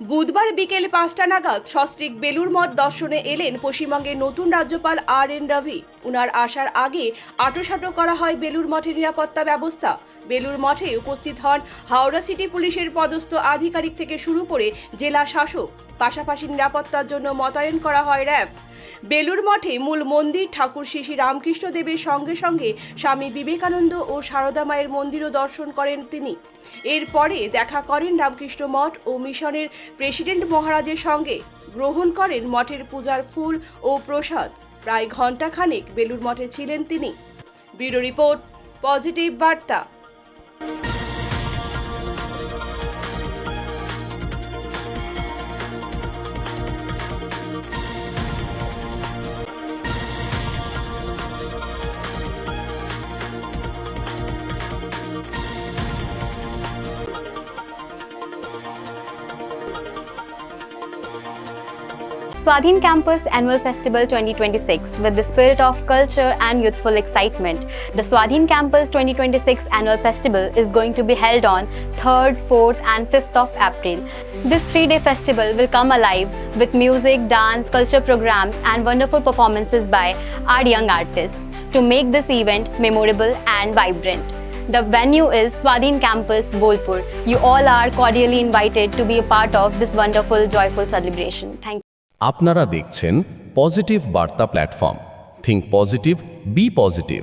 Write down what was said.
বুধবার বিকেল 5টা নাগাদ সস্ত্রীক বেলুর মঠ দর্শনে এলেন পশ্চিমবঙ্গের নতুন রাজ্যপাল আর.এন. রবি। উনার আসার আগে আঁটোসাঁটো করা হয় বেলুর মঠের নিরাপত্তা ব্যবস্থা। বেলুর মঠে উপস্থিত হন হাওড়া সিটি পুলিশের পদস্থ আধিকারিক থেকে শুরু করে জেলা শাসক। পাশাপাশি নিরাপত্তার জন্য মোতায়েন করা হয় র্যাব। বেলুর মঠে মূল মন্দির ঠাকুর শ্রী শ্রী রামকৃষ্ণ দেবের সঙ্গে সঙ্গে স্বামী বিবেকানন্দ ও সারদা মায়ের মন্দিরও দর্শন করেন তিনি। এরপরে দেখা করেন রামকৃষ্ণ মঠ ও মিশনের প্রেসিডেন্ট মহারাজের সঙ্গে। গ্রহণ করেন মঠের পূজার ফুল ও প্রসাদ। প্রায় ঘণ্টাখানেক বেলুর মঠে ছিলেন তিনি। ব্যুরো রিপোর্ট, পজিটিভ বার্তা। Swadhin Campus Annual Festival 2026 with the spirit of culture and youthful excitement. The Swadhin Campus 2026 Annual Festival is going to be held on 3rd, 4th and 5th of April. This 3-day festival will come alive with music, dance, culture programs and wonderful performances by our young artists to make this event memorable and vibrant. The venue is Swadhin Campus, Bolpur. You all are cordially invited to be a part of this wonderful, joyful celebration. Thank you. আপনারা দেখছেন positive বার্তা platform. Think positive, be positive.